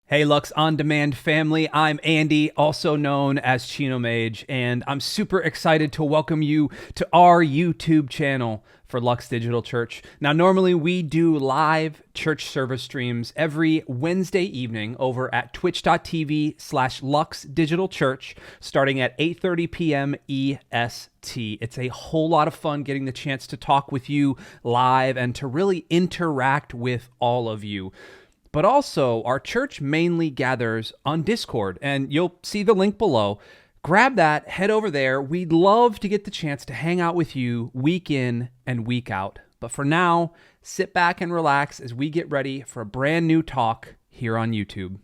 Hey Lux On Demand family, I'm Andy, also known as Chino Mage, and I'm super excited to welcome you to our YouTube channel for Lux Digital Church. Now, normally we do live church service streams every Wednesday evening over at twitch.tv/Lux Digital Church, starting at 8:30 p.m. EST. It's a whole lot of fun getting the chance to talk with you live and to really interact with all of you. But also, our church mainly gathers on Discord, and you'll see the link below. Grab that, head over there. We'd love to get the chance to hang out with you week in and week out. But for now, sit back and relax as we get ready for a brand new talk here on YouTube.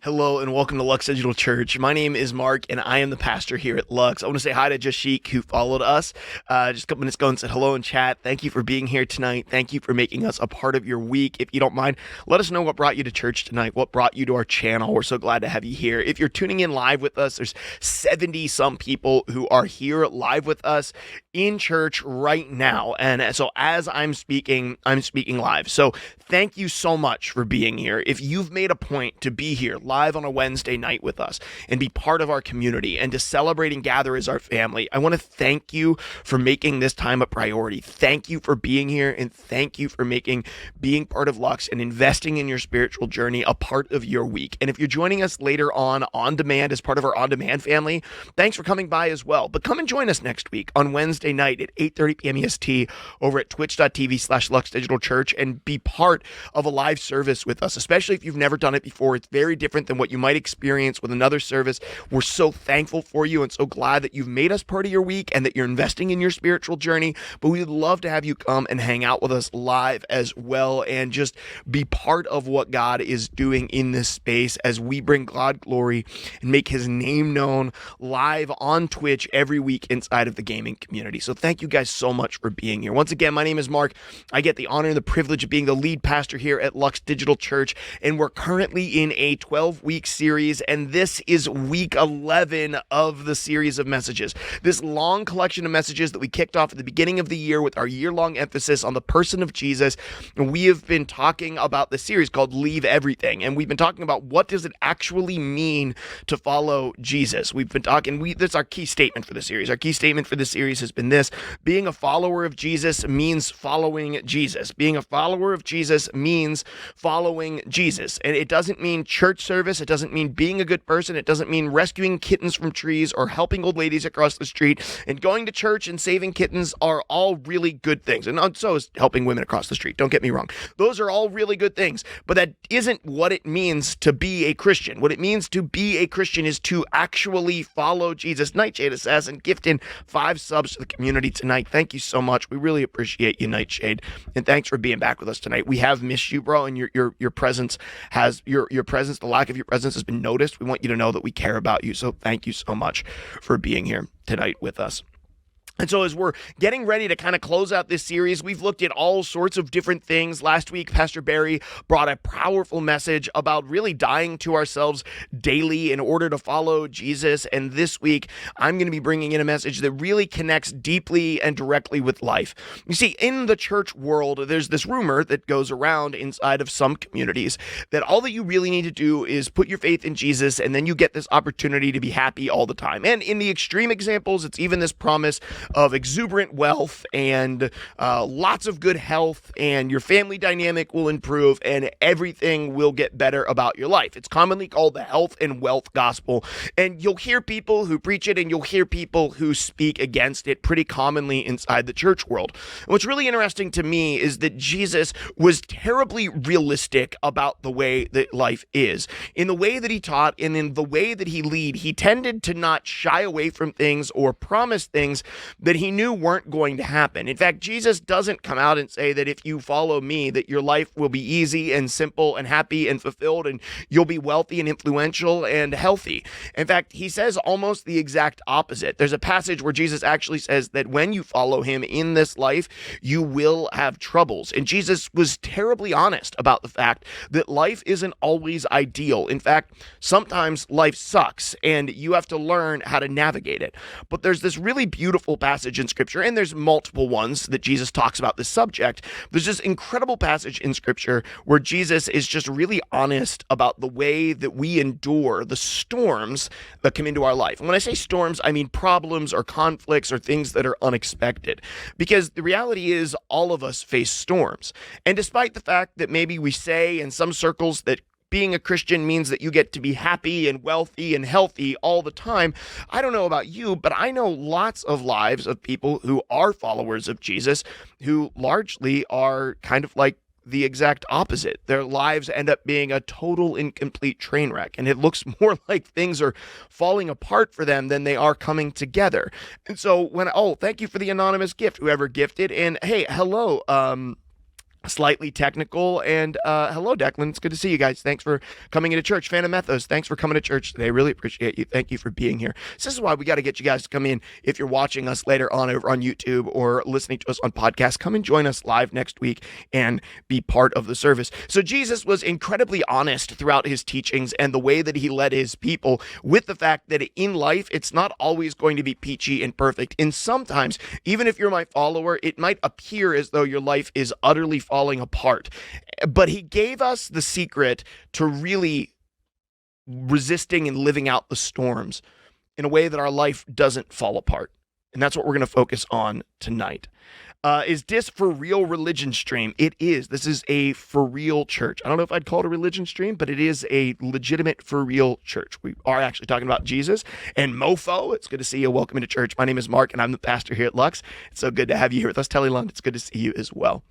Hello and welcome to Lux Digital Church. My name is Mark and I am the pastor here at Lux. I want to say hi to Jashik who followed us just a couple minutes ago and said hello in chat. Thank you for being here tonight. Thank you for making us a part of your week. If you don't mind, let us know what brought you to church tonight, what brought you to our channel. We're so glad to have you here. If you're tuning in live with us, there's 70 some people who are here live with us in church right now. And so as I'm speaking live. So thank you so much for being here. If you've made a point to be here live on a Wednesday night with us and be part of our community and to celebrate and gather as our family, I want to thank you for making this time a priority. Thank you for being here and thank you for making being part of Lux and investing in your spiritual journey a part of your week. And if you're joining us later on demand as part of our on-demand family, thanks for coming by as well. But come and join us next week on Wednesday night at 8:30 p.m. EST over at twitch.tv/Lux Digital Church and be part of a live service with us, especially if you've never done it before. It's very different than what you might experience with another service. We're so thankful for you and so glad that you've made us part of your week and that you're investing in your spiritual journey. But we'd love to have you come and hang out with us live as well and just be part of what God is doing in this space as we bring God glory and make his name known live on Twitch every week inside of the gaming community. So thank you guys so much for being here. Once again, my name is Mark. I get the honor and the privilege of being the lead pastor here at Lux Digital Church, and we're currently in a 12-week series, and this is week 11 of the series of messages. This long collection of messages that we kicked off at the beginning of the year with our year-long emphasis on the person of Jesus, and we have been talking about this series called Leave Everything, and we've been talking about what does it actually mean to follow Jesus. We've been talking, that's our key statement for the series. Our key statement for the series has been this: being a follower of Jesus means following Jesus. Being a follower of Jesus means following Jesus. And it doesn't mean church service. It doesn't mean being a good person. It doesn't mean rescuing kittens from trees or helping old ladies across the street. And going to church and saving kittens are all really good things. And so is helping women across the street. Don't get me wrong. Those are all really good things. But that isn't what it means to be a Christian. What it means to be a Christian is to actually follow Jesus. Nightshade Assassin gifting 5 subs to the community tonight. Thank you so much. We really appreciate you, Nightshade. And thanks for being back with us tonight. We have missed you, bro, and your presence has your presence, the lack of your presence has been noticed. We want you to know that we care about you. So thank you so much for being here tonight with us. And so as we're getting ready to kind of close out this series, we've looked at all sorts of different things. Last week, Pastor Barry brought a powerful message about really dying to ourselves daily in order to follow Jesus. And this week, I'm going to be bringing in a message that really connects deeply and directly with life. You see, in the church world, there's this rumor that goes around inside of some communities that all that you really need to do is put your faith in Jesus, and then you get this opportunity to be happy all the time. And in the extreme examples, it's even this promise of exuberant wealth and lots of good health, and your family dynamic will improve and everything will get better about your life. It's commonly called the health and wealth gospel, and you'll hear people who preach it and you'll hear people who speak against it pretty commonly inside the church world. And what's really interesting to me is that Jesus was terribly realistic about the way that life is. In the way that he taught and in the way that he led, he tended to not shy away from things or promise things that he knew weren't going to happen. In fact, Jesus doesn't come out and say that if you follow me, that your life will be easy and simple and happy and fulfilled and you'll be wealthy and influential and healthy. In fact, he says almost the exact opposite. There's a passage where Jesus actually says that when you follow him in this life, you will have troubles. And Jesus was terribly honest about the fact that life isn't always ideal. In fact, sometimes life sucks and you have to learn how to navigate it. But there's this really beautiful passage in Scripture, and there's multiple ones that Jesus talks about this subject. There's this incredible passage in Scripture where Jesus is just really honest about the way that we endure the storms that come into our life. And when I say storms, I mean problems or conflicts or things that are unexpected. Because the reality is all of us face storms. And despite the fact that maybe we say in some circles that being a Christian means that you get to be happy and wealthy and healthy all the time, I don't know about you, but I know lots of lives of people who are followers of Jesus who largely are kind of like the exact opposite. Their lives end up being a total incomplete train wreck, and it looks more like things are falling apart for them than they are coming together. And so thank you for the anonymous gift, whoever gifted, and hey, hello, slightly technical, and hello Declan, it's good to see you guys. Thanks for coming into church. Phantom Methos, thanks for coming to church today. Really appreciate you. Thank you for being here. So this is why we got to get you guys to come in. If you're watching us later on over on YouTube or listening to us on podcast, come and join us live next week and be part of the service. So Jesus was incredibly honest throughout his teachings and the way that he led his people with the fact that in life it's not always going to be peachy and perfect, and sometimes even if you're my follower, it might appear as though your life is utterly falling apart. But he gave us the secret to really resisting and living out the storms in a way that our life doesn't fall apart. And that's what we're going to focus on tonight. Is this for real religion stream? It is. This is a for real church. I don't know if I'd call it a religion stream, but it is a legitimate for real church. We are actually talking about Jesus and mofo. It's good to see you. Welcome into church. My name is Mark, and I'm the pastor here at Lux. It's so good to have you here with us. Telly Lund, it's good to see you as well.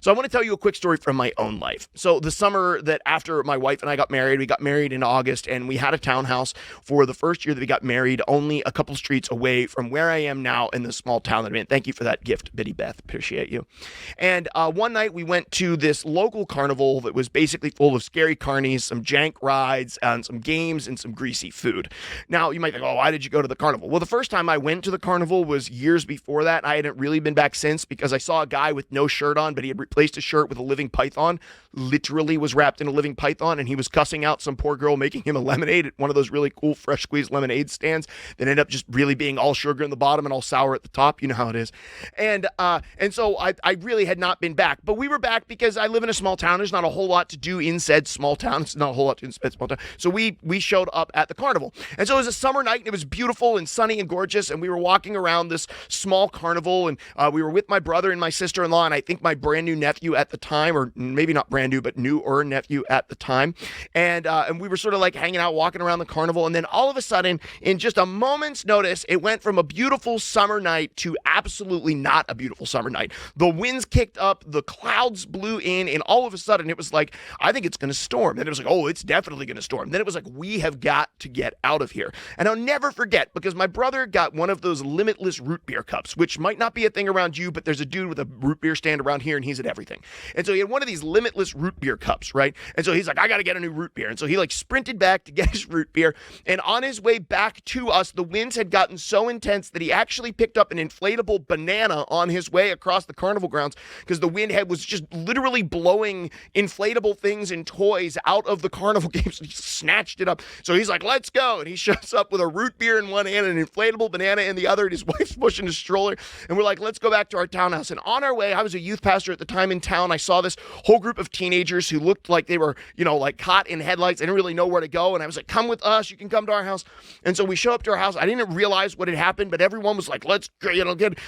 So I want to tell you a quick story from my own life. So the summer that after my wife and I got married, we got married in August, and we had a townhouse for the first year that we got married, only a couple streets away from where I am now in the small town that I'm in. Thank you for that gift, Biddy Beth. Appreciate you. And one night we went to this local carnival that was basically full of scary carnies, some jank rides, and some games, and some greasy food. Now, you might think, oh, why did you go to the carnival? Well, the first time I went to the carnival was years before that. I hadn't really been back since because I saw a guy with no shirt on, but he had replaced his shirt with a living python, literally was wrapped in a living python, and he was cussing out some poor girl making him a lemonade at one of those really cool fresh squeezed lemonade stands that ended up just really being all sugar in the bottom and all sour at the top. You know how it is. And so I really had not been back, but we were back because I live in a small town. There's not a whole lot to do in said small town. It's not a whole lot to do in said small town. So we showed up at the carnival. And so it was a summer night, and it was beautiful and sunny and gorgeous, and we were walking around this small carnival, and we were with my brother and my sister-in-law, and I think my brand new nephew at the time, or maybe not brand new, but newer nephew at the time. And we were sort of like hanging out, walking around the carnival, and then all of a sudden, in just a moment's notice, it went from a beautiful summer night to absolutely not a beautiful summer night. The winds kicked up, the clouds blew in, and all of a sudden it was like, I think it's going to storm. Then it was like, oh, it's definitely going to storm. Then it was like, we have got to get out of here. And I'll never forget, because my brother got one of those limitless root beer cups, which might not be a thing around you, but there's a dude with a root beer stand around here, and he's at everything. And so he had one of these limitless root beer cups, right? And so he's like, I got to get a new root beer. And so he like sprinted back to get his root beer. And on his way back to us, the winds had gotten so intense that he actually picked up an inflatable banana on his way across the carnival grounds, because the wind was just literally blowing inflatable things and toys out of the carnival games. He snatched it up. So he's like, let's go. And he shows up with a root beer in one hand and an inflatable banana in the other, and his wife's pushing a stroller. And we're like, let's go back to our townhouse. And on our way, I was a youth pastor at the time in town. I saw this whole group of teenagers who looked like they were, like caught in headlights. They didn't really know where to go. And I was like, come with us. You can come to our house. And so we show up to our house. I didn't realize what had happened, but everyone was like, let's, get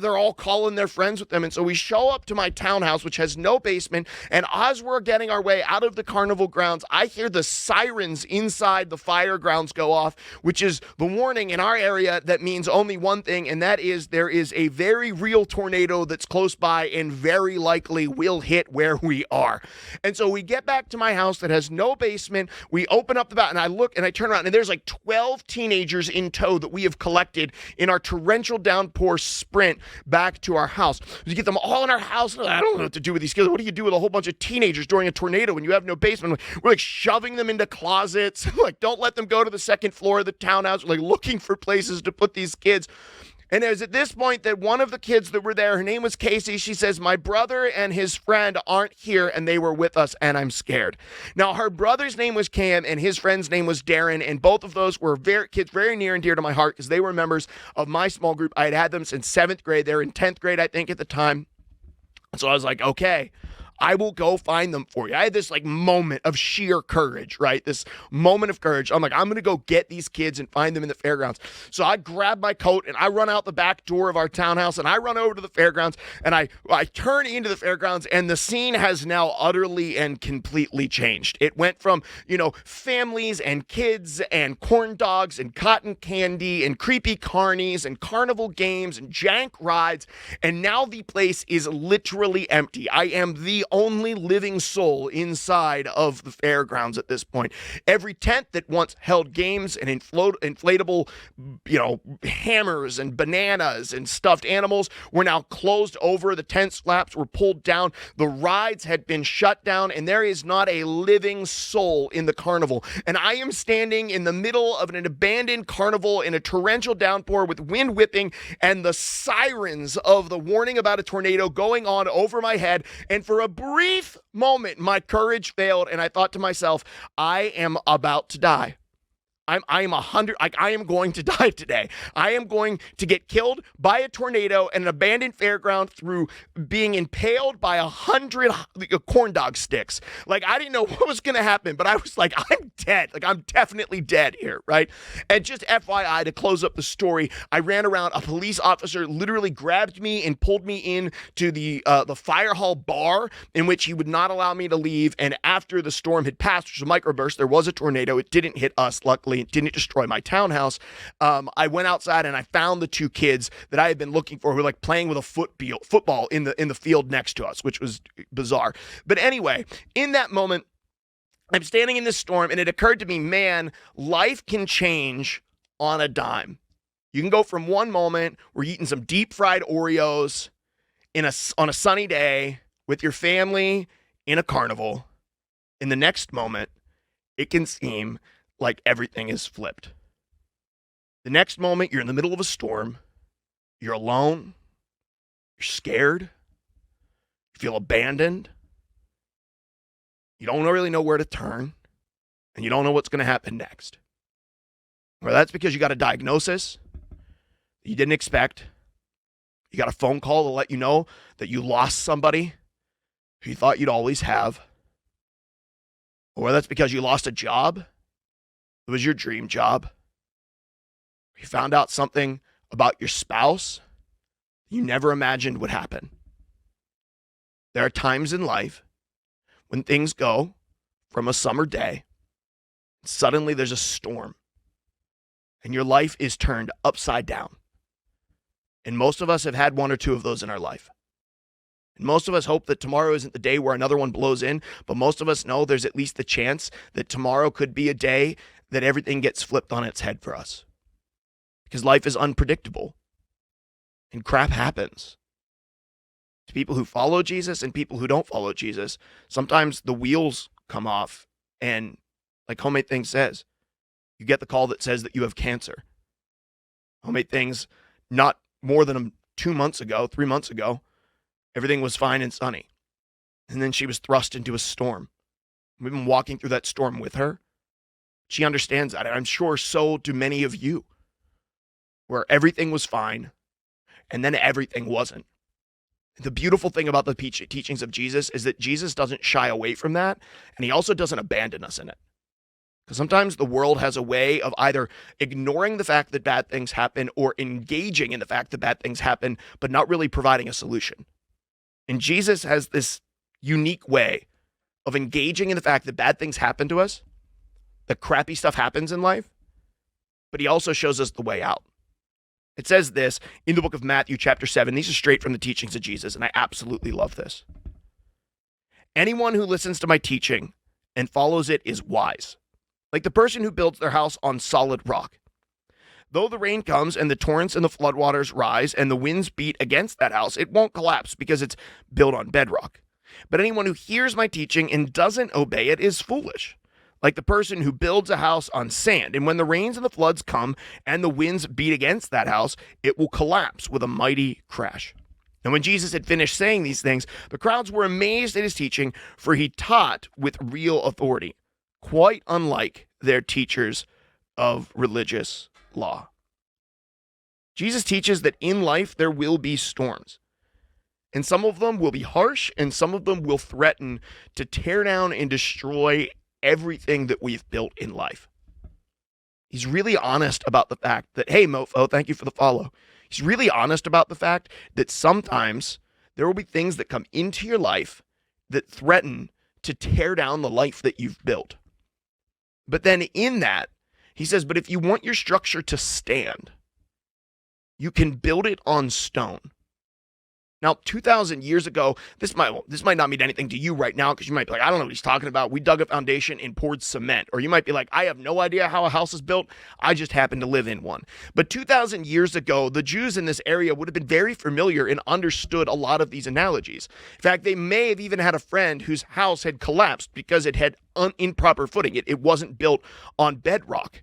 they're all calling their friends with them. And so we show up to my townhouse, which has no basement. And as we're getting our way out of the carnival grounds, I hear the sirens inside the fire grounds go off, which is the warning in our area that means only one thing, and that is there is a very real tornado that's close by and very likely will hit where we are. And so we get back to my house that has no basement. We open up the back, and I look, and I turn around, and there's like 12 teenagers in tow that we have collected in our torrential downpour sprint back to our house. We get them all in our house. I don't know what to do with these kids. What do you do with a whole bunch of teenagers during a tornado when you have no basement? We're like shoving them into closets. Like, don't let them go to the second floor of the townhouse. We're like looking for places to put these kids. And it was at this point that one of the kids that were there, her name was Casey, she says, my brother and his friend aren't here and they were with us and I'm scared. Now, her brother's name was Cam and his friend's name was Darren, and both of those were kids very near and dear to my heart because they were members of my small group. I had them since 7th grade. They were in 10th grade, I think, at the time. So I was like, okay, I will go find them for you. I had this like moment of sheer courage, right? This moment of courage. I'm like, I'm going to go get these kids and find them in the fairgrounds. So I grab my coat and I run out the back door of our townhouse and I run over to the fairgrounds and I turn into the fairgrounds, and the scene has now utterly and completely changed. It went from, families and kids and corn dogs and cotton candy and creepy carnies and carnival games and jank rides. And now the place is literally empty. I am the only living soul inside of the fairgrounds at this point. Every tent that once held games and inflatable, hammers and bananas and stuffed animals were now closed over. The tent flaps were pulled down. The rides had been shut down, and there is not a living soul in the carnival. And I am standing in the middle of an abandoned carnival in a torrential downpour with wind whipping and the sirens of the warning about a tornado going on over my head. And for a brief moment, my courage failed, and I thought to myself, I am about to die. I am going to die today. I am going to get killed by a tornado in an abandoned fairground through being impaled by 100 corn dog sticks. Like, I didn't know what was going to happen, but I was like, I'm dead. Like, I'm definitely dead here, right? And just FYI, to close up the story, I ran around. A police officer literally grabbed me and pulled me into the fire hall bar, in which he would not allow me to leave. And after the storm had passed, which was a microburst, there was a tornado. It didn't hit us, luckily. It didn't destroy my townhouse. I went outside and I found the two kids that I had been looking for, who were like playing with a football in the field next to us, which was bizarre. But anyway, in that moment, I'm standing in this storm, and it occurred to me, man, life can change on a dime. You can go from one moment where you're eating some deep fried Oreos on a sunny day with your family in a carnival. In the next moment, it can seem like everything is flipped. The next moment, you're in the middle of a storm. You're alone. You're scared. You feel abandoned. You don't really know where to turn. And you don't know what's going to happen next. Well, that's because you got a diagnosis that you didn't expect. You got a phone call to let you know that you lost somebody who you thought you'd always have. Or that's because you lost a job. It was your dream job. You found out something about your spouse you never imagined would happen. There are times in life when things go from a summer day, suddenly there's a storm, and your life is turned upside down. And most of us have had one or two of those in our life. And most of us hope that tomorrow isn't the day where another one blows in, but most of us know there's at least the chance that tomorrow could be a day that everything gets flipped on its head for us. Because life is unpredictable. And crap happens. To people who follow Jesus and people who don't follow Jesus, sometimes the wheels come off, and like Homemade Things says, you get the call that says that you have cancer. Homemade Things, not more than 3 months ago, everything was fine and sunny. And then she was thrust into a storm. We've been walking through that storm with her. She understands that, and I'm sure so do many of you, where everything was fine, and then everything wasn't. The beautiful thing about the teachings of Jesus is that Jesus doesn't shy away from that, and he also doesn't abandon us in it. Because sometimes the world has a way of either ignoring the fact that bad things happen or engaging in the fact that bad things happen, but not really providing a solution. And Jesus has this unique way of engaging in the fact that bad things happen to us, that crappy stuff happens in life, but he also shows us the way out. It says this in the book of Matthew chapter 7. These are straight from the teachings of Jesus, and I absolutely love this. Anyone who listens to my teaching and follows it is wise, like the person who builds their house on solid rock. Though the rain comes and the torrents and the floodwaters rise and the winds beat against that house, it won't collapse because it's built on bedrock. But anyone who hears my teaching and doesn't obey it is foolish, like the person who builds a house on sand. And when the rains and the floods come and the winds beat against that house, it will collapse with a mighty crash. And when Jesus had finished saying these things, the crowds were amazed at his teaching, for he taught with real authority, quite unlike their teachers of religious law. Jesus teaches that in life there will be storms. And some of them will be harsh, and some of them will threaten to tear down and destroy everything that we've built in life. He's really honest about the fact that, hey, mofo, thank you for the follow. He's really honest about the fact that sometimes there will be things that come into your life that threaten to tear down the life that you've built. But then in that, he says, but if you want your structure to stand, you can build it on stone. Now, 2,000 years ago, this might not mean anything to you right now, because you might be like, I don't know what he's talking about. We dug a foundation and poured cement. Or you might be like, I have no idea how a house is built. I just happen to live in one. But 2,000 years ago, the Jews in this area would have been very familiar and understood a lot of these analogies. In fact, they may have even had a friend whose house had collapsed because it had improper footing. It wasn't built on bedrock.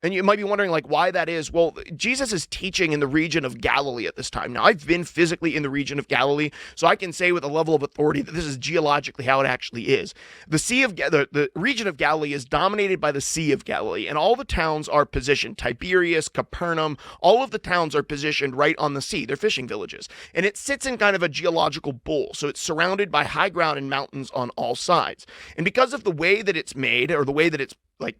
And you might be wondering, like, why that is. Well, Jesus is teaching in the region of Galilee at this time. Now, I've been physically in the region of Galilee, so I can say with a level of authority that this is geologically how it actually is. The region of Galilee is dominated by the Sea of Galilee, and all the towns are positioned. Tiberias, Capernaum, all of the towns are positioned right on the sea. They're fishing villages. And it sits in kind of a geological bowl, so it's surrounded by high ground and mountains on all sides. And because of the way that it's made, or the way that it's, like,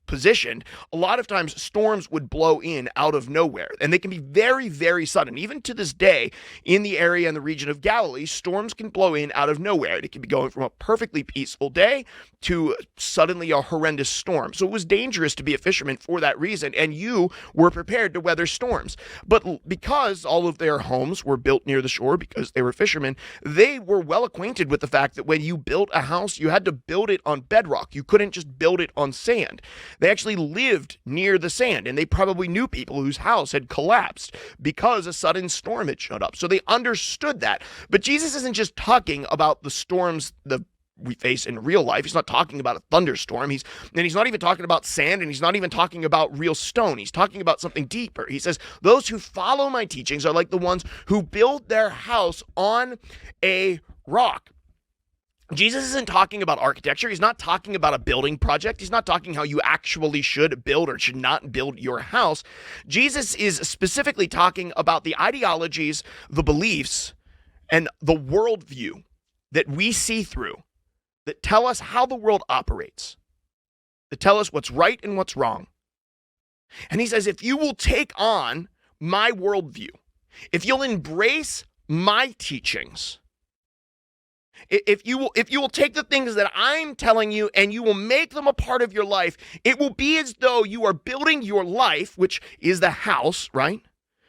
positioned, a lot of times storms would blow in out of nowhere, and they can be very, very sudden. Even to this day, in the area in the region of Galilee, storms can blow in out of nowhere. It can be going from a perfectly peaceful day to suddenly a horrendous storm. So it was dangerous to be a fisherman for that reason, and you were prepared to weather storms. But because all of their homes were built near the shore, because they were fishermen, they were well acquainted with the fact that when you built a house, you had to build it on bedrock. You couldn't just build it on sand. They actually lived near the sand, and they probably knew people whose house had collapsed because a sudden storm had showed up. So they understood that. But Jesus isn't just talking about the storms we face in real life. He's not talking about a thunderstorm. He's not even talking about sand, and he's not even talking about real stone. He's talking about something deeper. He says, those who follow my teachings are like the ones who build their house on a rock. Jesus isn't talking about architecture. He's not talking about a building project. He's not talking how you actually should build or should not build your house. Jesus is specifically talking about the ideologies, the beliefs, and the worldview that we see through that tell us how the world operates, that tell us what's right and what's wrong. And he says, if you will take on my worldview, if you'll embrace my teachings, if you will take the things that I'm telling you and you will make them a part of your life, it will be as though you are building your life, which is the house, right?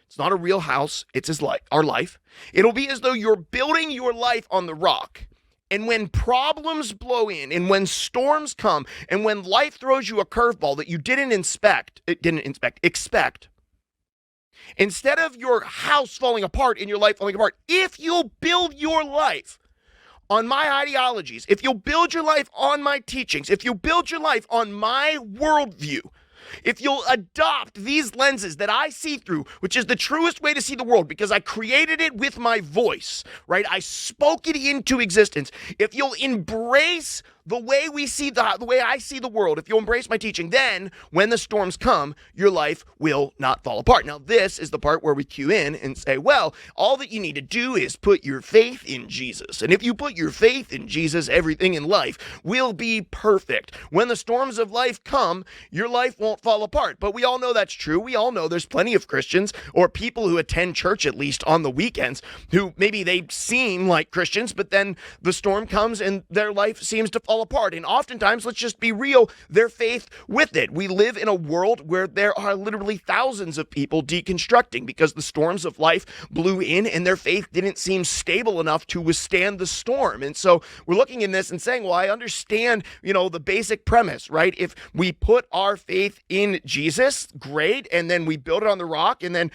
It's not a real house. It's his life, our life. It'll be as though you're building your life on the rock. And when problems blow in, and when storms come, and when life throws you a curveball that you didn't expect, instead of your house falling apart and your life falling apart, if you'll build your life on my ideologies, if you'll build your life on my teachings, if you'll build your life on my worldview, if you'll adopt these lenses that I see through, which is the truest way to see the world because I created it with my voice, right? I spoke it into existence. If you'll embrace the way we see the way I see the world, if you'll embrace my teaching, then when the storms come, your life will not fall apart. Now, this is the part where we cue in and say, well, all that you need to do is put your faith in Jesus. And if you put your faith in Jesus, everything in life will be perfect. When the storms of life come, your life won't fall apart. But we all know that's true. We all know there's plenty of Christians or people who attend church at least on the weekends who maybe they seem like Christians, but then the storm comes and their life seems to fall apart. And oftentimes, let's just be real, their faith with it. We live in a world where there are literally thousands of people deconstructing because the storms of life blew in and their faith didn't seem stable enough to withstand the storm. And so we're looking in this and saying, well, I understand, the basic premise, right? If we put our faith in Jesus, great, and then we build it on the rock, and then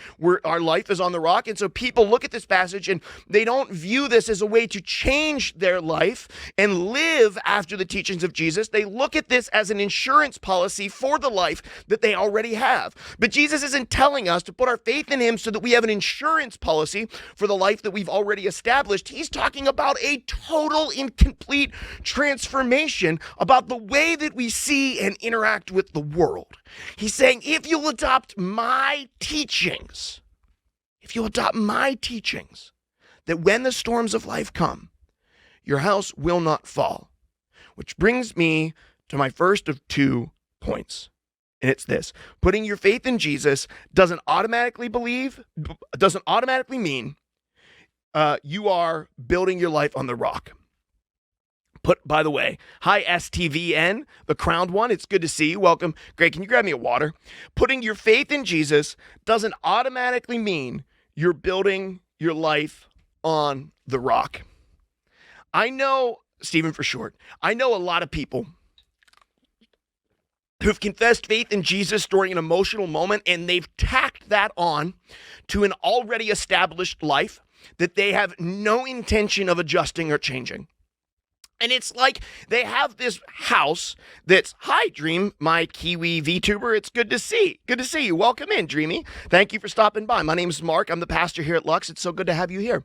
our life is on the rock. And so people look at this passage and they don't view this as a way to change their life and live after after the teachings of Jesus, they look at this as an insurance policy for the life that they already have. But Jesus isn't telling us to put our faith in him so that we have an insurance policy for the life that we've already established. He's talking about a total and complete transformation about the way that we see and interact with the world. He's saying, if you'll adopt my teachings, that when the storms of life come, your house will not fall. Which brings me to my first of 2 points. And it's this: putting your faith in Jesus doesn't automatically mean you are building your life on the rock. By the way, hi STVN, the crowned one. It's good to see you. Welcome. Greg, can you grab me a water? Putting your faith in Jesus doesn't automatically mean you're building your life on the rock. I know, Stephen for short, I know a lot of people who've confessed faith in Jesus during an emotional moment, and they've tacked that on to an already established life that they have no intention of adjusting or changing. And it's like they have this house that's, hi, Dream, my Kiwi VTuber. It's good to see. Good to see you. Welcome in, Dreamy. Thank you for stopping by. My name's Mark. I'm the pastor here at Lux. It's so good to have you here.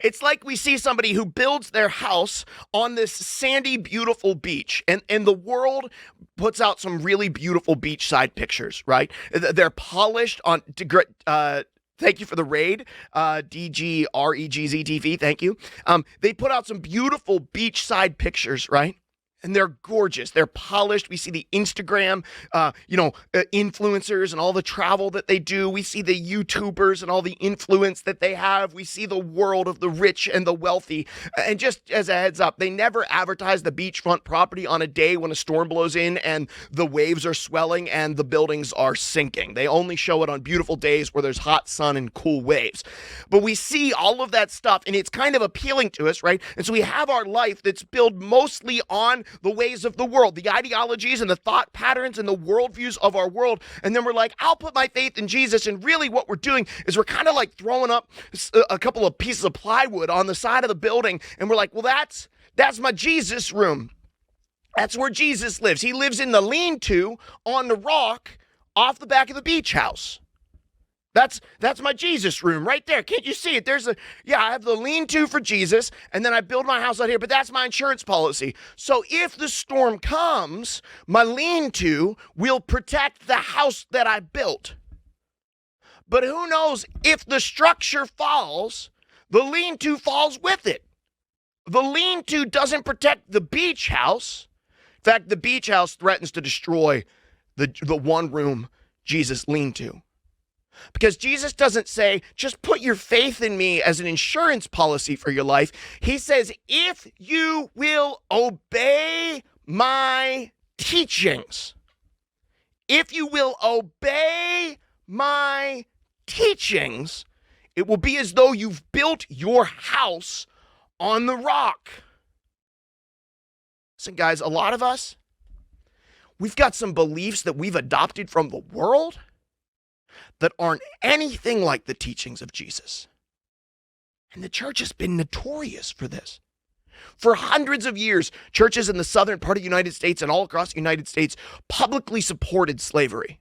It's like we see somebody who builds their house on this sandy, beautiful beach, and the world puts out some really beautiful beachside pictures, right? They're polished on, thank you for the raid, DGREGZTV, thank you. They put out some beautiful beachside pictures, right? And they're gorgeous. They're polished. We see the Instagram, influencers and all the travel that they do. We see the YouTubers and all the influence that they have. We see the world of the rich and the wealthy. And just as a heads up, they never advertise the beachfront property on a day when a storm blows in and the waves are swelling and the buildings are sinking. They only show it on beautiful days where there's hot sun and cool waves. But we see all of that stuff, and it's kind of appealing to us, right? And so we have our life that's built mostly on the ways of the world, the ideologies and the thought patterns and the worldviews of our world. And then we're like, I'll put my faith in Jesus. And really what we're doing is we're kind of like throwing up a couple of pieces of plywood on the side of the building. And we're like, well, that's my Jesus room. That's where Jesus lives. He lives in the lean-to on the rock off the back of the beach house. That's my Jesus room right there. Can't you see it? I have the lean-to for Jesus, and then I build my house out here, but that's my insurance policy. So if the storm comes, my lean-to will protect the house that I built. But who knows, if the structure falls, the lean-to falls with it. The lean-to doesn't protect the beach house. In fact, the beach house threatens to destroy the one room Jesus lean-to. Because Jesus doesn't say, just put your faith in me as an insurance policy for your life. He says, if you will obey my teachings, it will be as though you've built your house on the rock. Listen, guys, a lot of us, we've got some beliefs that we've adopted from the world that aren't anything like the teachings of Jesus. And the church has been notorious for this. For hundreds of years, churches in the southern part of the United States and all across the United States publicly supported slavery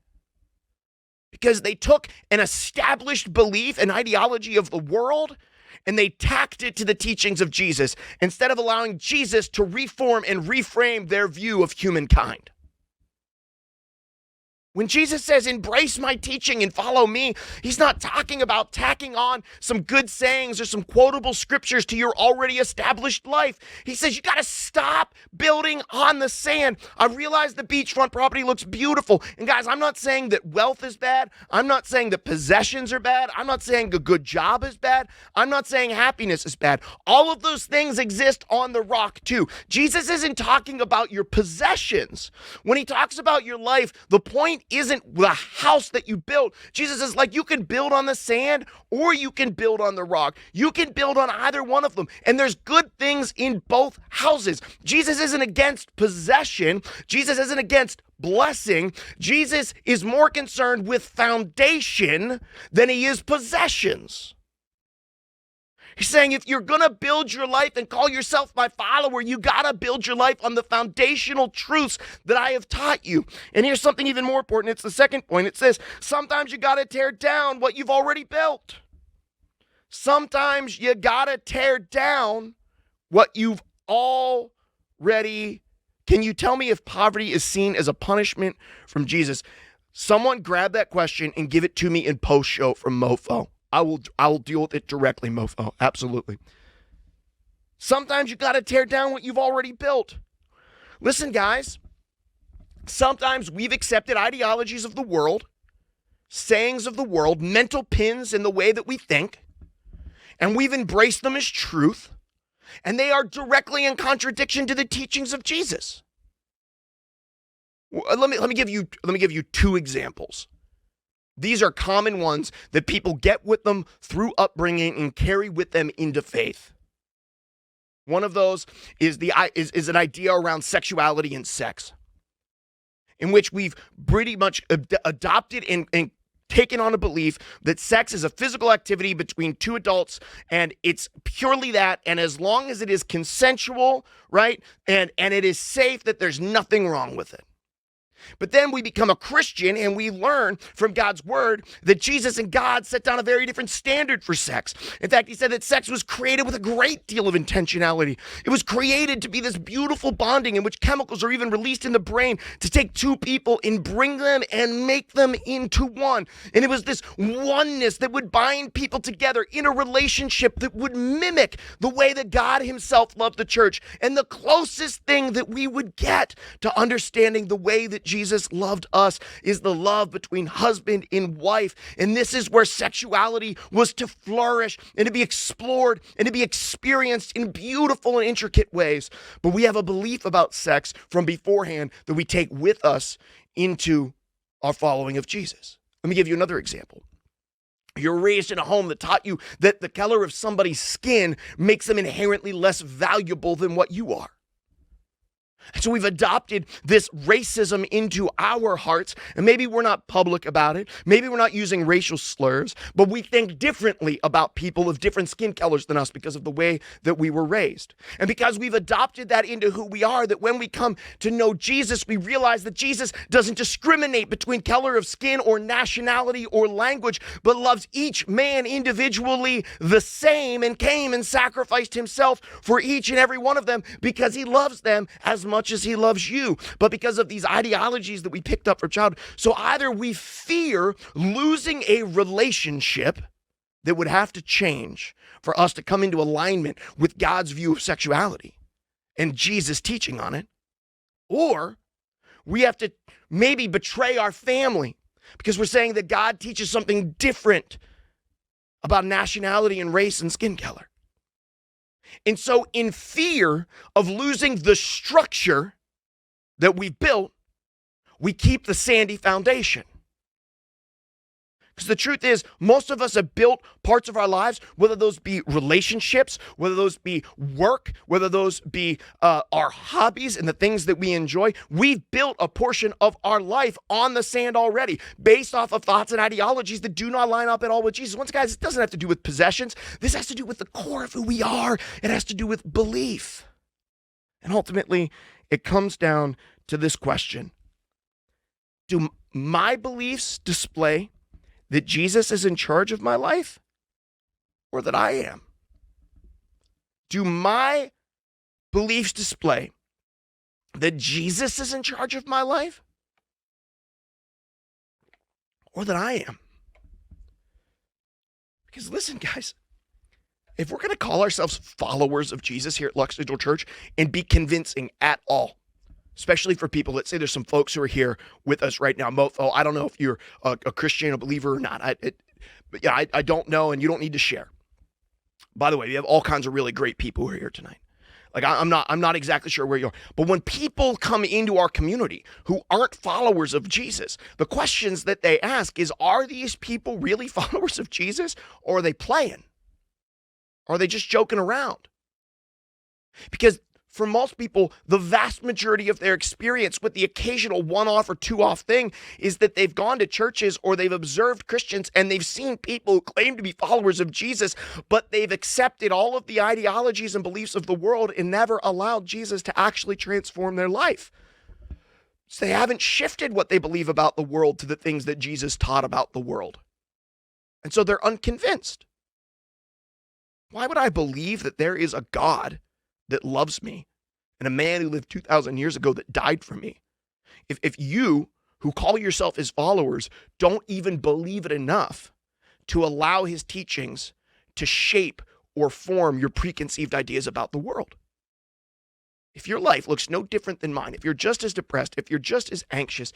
because they took an established belief and ideology of the world and they tacked it to the teachings of Jesus instead of allowing Jesus to reform and reframe their view of humankind. When Jesus says, embrace my teaching and follow me, he's not talking about tacking on some good sayings or some quotable scriptures to your already established life. He says, you got to stop building on the sand. I realize the beachfront property looks beautiful. And guys, I'm not saying that wealth is bad. I'm not saying that possessions are bad. I'm not saying a good job is bad. I'm not saying happiness is bad. All of those things exist on the rock too. Jesus isn't talking about your possessions. When he talks about your life, the point isn't the house that you built. Jesus is like, you can build on the sand or you can build on the rock. You can build on either one of them. And there's good things in both houses. Jesus isn't against possession. Jesus isn't against blessing. Jesus is more concerned with foundation than he is possessions. He's saying if you're going to build your life and call yourself my follower, you got to build your life on the foundational truths that I have taught you. And here's something even more important. It's the second point. It says, sometimes you got to tear down what you've already built. Sometimes you got to tear down what you've already. Can you tell me if poverty is seen as a punishment from Jesus? Someone grab that question and give it to me in post show from Mofo. I will deal with it directly, Mofo. Absolutely. Sometimes you got to tear down what you've already built. Listen, guys. Sometimes we've accepted ideologies of the world, sayings of the world, mental pins in the way that we think, and we've embraced them as truth, and they are directly in contradiction to the teachings of Jesus. Let me give you two examples. These are common ones that people get with them through upbringing and carry with them into faith. One of those is an idea around sexuality and sex, in which we've pretty much adopted and taken on a belief that sex is a physical activity between two adults, and it's purely that, and as long as it is consensual, right, and it is safe, that there's nothing wrong with it. But then we become a Christian and we learn from God's word that Jesus and God set down a very different standard for sex. In fact, he said that sex was created with a great deal of intentionality. It was created to be this beautiful bonding in which chemicals are even released in the brain to take two people and bring them and make them into one. And it was this oneness that would bind people together in a relationship that would mimic the way that God himself loved the church. And the closest thing that we would get to understanding the way that Jesus loved us is the love between husband and wife. And this is where sexuality was to flourish and to be explored and to be experienced in beautiful and intricate ways. But we have a belief about sex from beforehand that we take with us into our following of Jesus. Let me give you another example. You're raised in a home that taught you that the color of somebody's skin makes them inherently less valuable than what you are. So we've adopted this racism into our hearts, and maybe we're not public about it. Maybe we're not using racial slurs, but we think differently about people of different skin colors than us because of the way that we were raised. And because we've adopted that into who we are, that when we come to know Jesus, we realize that Jesus doesn't discriminate between color of skin or nationality or language, but loves each man individually the same, and came and sacrificed himself for each and every one of them because he loves them as much as he loves you. But because of these ideologies that we picked up from childhood, so either we fear losing a relationship that would have to change for us to come into alignment with God's view of sexuality and Jesus' teaching on it, or we have to maybe betray our family because we're saying that God teaches something different about nationality and race and skin color. And so in fear of losing the structure that we've built, we keep the sandy foundation. Because the truth is, most of us have built parts of our lives, whether those be relationships, whether those be work, whether those be our hobbies and the things that we enjoy. We've built a portion of our life on the sand already, based off of thoughts and ideologies that do not line up at all with Jesus. Once, guys, it doesn't have to do with possessions. This has to do with the core of who we are. It has to do with belief. And ultimately, it comes down to this question. Do my beliefs display that Jesus is in charge of my life, or that I am? Do my beliefs display that Jesus is in charge of my life, or that I am? Because listen, guys, if we're going to call ourselves followers of Jesus here at Lux Digital Church and be convincing at all, especially for people, let's say there's some folks who are here with us right now. Mofo, I don't know if you're a Christian, a believer or not. I don't know, and you don't need to share. By the way, we have all kinds of really great people who are here tonight. Like, I'm not exactly sure where you are. But when people come into our community who aren't followers of Jesus, the questions that they ask is, are these people really followers of Jesus, or are they playing? Or are they just joking around? Because For most people, the vast majority of their experience with the occasional one-off or two-off thing is that they've gone to churches or they've observed Christians and they've seen people who claim to be followers of Jesus, but they've accepted all of the ideologies and beliefs of the world and never allowed Jesus to actually transform their life. So they haven't shifted what they believe about the world to the things that Jesus taught about the world. And so they're unconvinced. Why would I believe that there is a God that loves me and a man who lived 2,000 years ago that died for me? If you, who call yourself his followers, don't even believe it enough to allow his teachings to shape or form your preconceived ideas about the world. If your life looks no different than mine, if you're just as depressed, if you're just as anxious,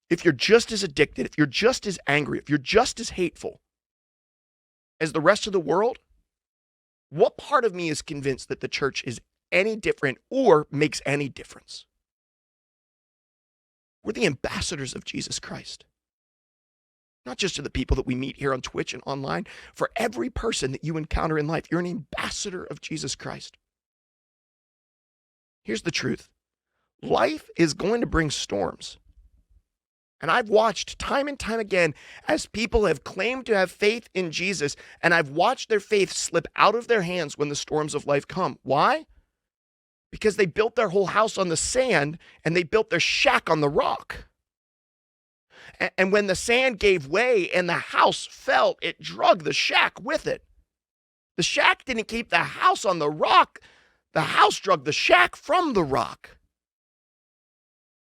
if you're just as addicted, if you're just as angry, if you're just as hateful as the rest of the world, what part of me is convinced that the church is any different or makes any difference? We're the ambassadors of Jesus Christ. Not just to the people that we meet here on Twitch and online. For every person that you encounter in life, you're an ambassador of Jesus Christ. Here's the truth. Life is going to bring storms. And I've watched time and time again as people have claimed to have faith in Jesus, and I've watched their faith slip out of their hands when the storms of life come. Why? Because they built their whole house on the sand and they built their shack on the rock. And when the sand gave way and the house fell, it drug the shack with it. The shack didn't keep the house on the rock. The house drug the shack from the rock.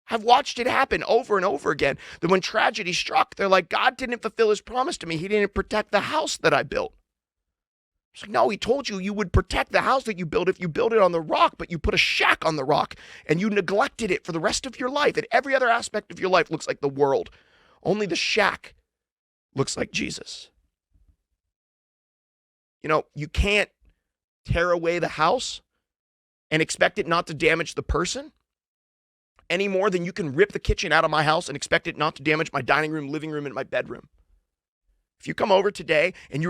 I've watched it happen over and over again. That when tragedy struck, they're like, God didn't fulfill his promise to me. He didn't protect the house that I built. It's like, no, he told you you would protect the house that you built if you built it on the rock, but you put a shack on the rock and you neglected it for the rest of your life. And every other aspect of your life looks like the world. Only the shack looks like Jesus. You know, you can't tear away the house and expect it not to damage the person any more than you can rip the kitchen out of my house and expect it not to damage my dining room, living room, and my bedroom. If you come over today and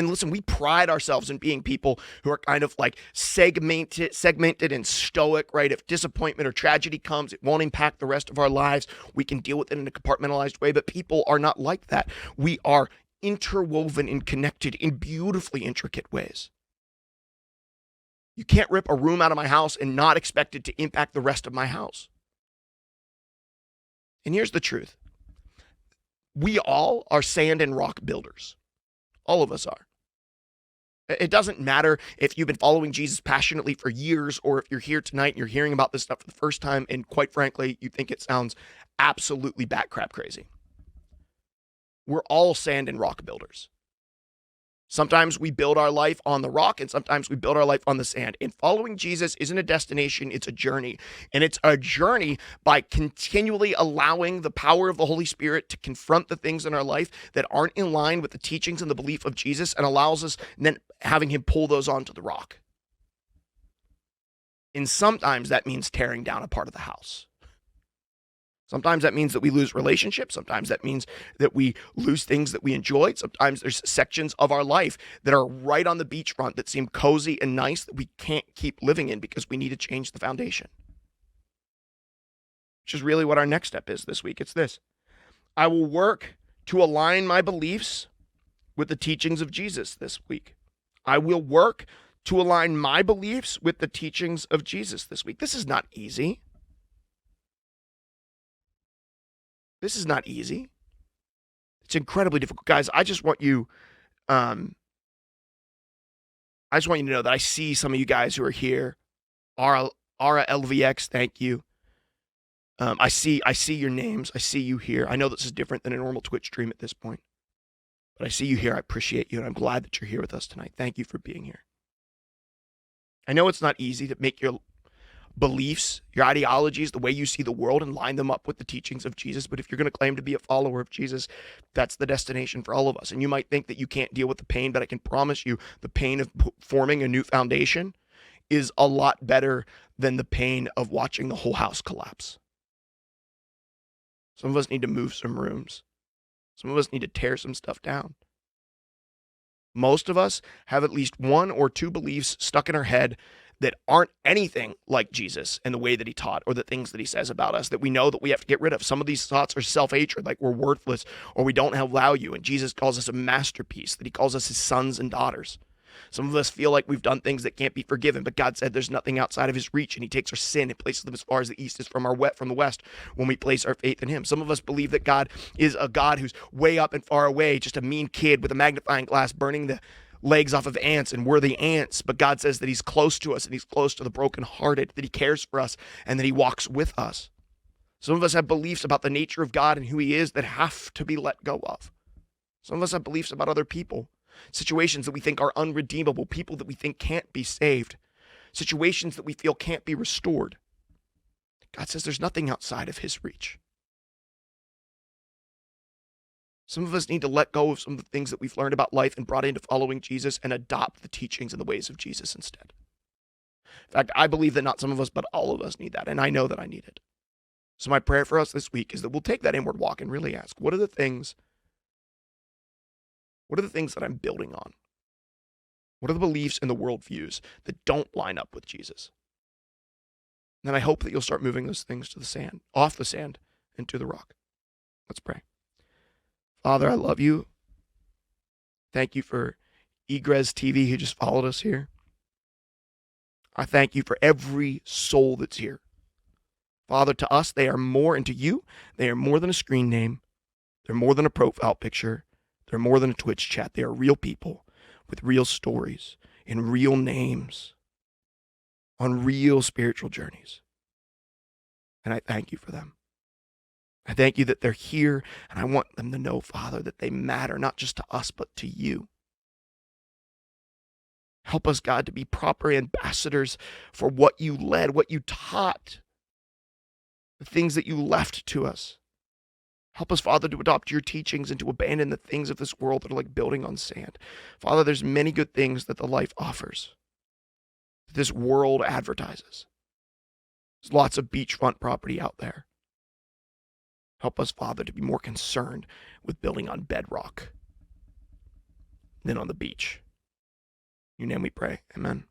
listen, we pride ourselves in being people who are kind of like segmented and stoic, right? If disappointment or tragedy comes, it won't impact the rest of our lives. We can deal with it in a compartmentalized way, but people are not like that. We are interwoven and connected in beautifully intricate ways. You can't rip a room out of my house and not expect it to impact the rest of my house. And here's the truth. We all are sand and rock builders. All of us are. It doesn't matter if you've been following Jesus passionately for years or if you're here tonight and you're hearing about this stuff for the first time and quite frankly, you think it sounds absolutely bat crap crazy. We're all sand and rock builders. Sometimes we build our life on the rock and sometimes we build our life on the sand. And following Jesus isn't a destination, it's a journey. And it's a journey by continually allowing the power of the Holy Spirit to confront the things in our life that aren't in line with the teachings and the belief of Jesus and allows us then having him pull those onto the rock. And sometimes that means tearing down a part of the house. Sometimes that means that we lose relationships. Sometimes that means that we lose things that we enjoyed. Sometimes there's sections of our life that are right on the beachfront that seem cozy and nice that we can't keep living in because we need to change the foundation. Which is really what our next step is this week. It's this. I will work to align my beliefs with the teachings of Jesus this week. I will work to align my beliefs with the teachings of Jesus this week. This is not easy. This is not easy. It's incredibly difficult. Guys, I just want you to know that I see some of you guys who are here. Ara LVX, thank you. I see your names. I see you here. I know this is different than a normal Twitch stream at this point. But I see you here. I appreciate you, and I'm glad that you're here with us tonight. Thank you for being here. I know it's not easy to make your beliefs, your ideologies, the way you see the world and line them up with the teachings of Jesus. But if you're going to claim to be a follower of Jesus, that's the destination for all of us. And you might think that you can't deal with the pain, but I can promise you the pain of forming a new foundation is a lot better than the pain of watching the whole house collapse. Some of us need to move some rooms. Some of us need to tear some stuff down. Most of us have at least one or two beliefs stuck in our head that aren't anything like Jesus and the way that he taught or the things that he says about us that we know that we have to get rid of. Some of these thoughts are self-hatred, like we're worthless or we don't have value, and Jesus calls us a masterpiece, that he calls us his sons and daughters. Some of us feel like we've done things that can't be forgiven, but God said there's nothing outside of his reach, and he takes our sin and places them as far as the east is from the west when we place our faith in him. Some of us believe that God is a God who's way up and far away, just a mean kid with a magnifying glass burning the legs off of ants, and we're the ants, but God says that he's close to us and he's close to the brokenhearted, that he cares for us and that he walks with us. Some of us have beliefs about the nature of God and who he is that have to be let go of. Some of us have beliefs about other people, situations that we think are unredeemable, people that we think can't be saved, situations that we feel can't be restored. God says there's nothing outside of his reach. Some of us need to let go of some of the things that we've learned about life and brought into following Jesus and adopt the teachings and the ways of Jesus instead. In fact, I believe that not some of us, but all of us need that, and I know that I need it. So my prayer for us this week is that we'll take that inward walk and really ask, what are the things that I'm building on? What are the beliefs and the worldviews that don't line up with Jesus? And then I hope that you'll start moving those things to the sand, off the sand, into the rock. Let's pray. Father, I love you. Thank you for Egress TV who just followed us here. I thank you for every soul that's here. Father, to us, they are more, and to you, they are more than a screen name. They're more than a profile picture. They're more than a Twitch chat. They are real people with real stories and real names on real spiritual journeys. And I thank you for them. I thank you that they're here, and I want them to know, Father, that they matter not just to us, but to you. Help us, God, to be proper ambassadors for what you led, what you taught, the things that you left to us. Help us, Father, to adopt your teachings and to abandon the things of this world that are like building on sand. Father, there's many good things that the life offers, that this world advertises. There's lots of beachfront property out there. Help us, Father, to be more concerned with building on bedrock than on the beach. In your name we pray. Amen.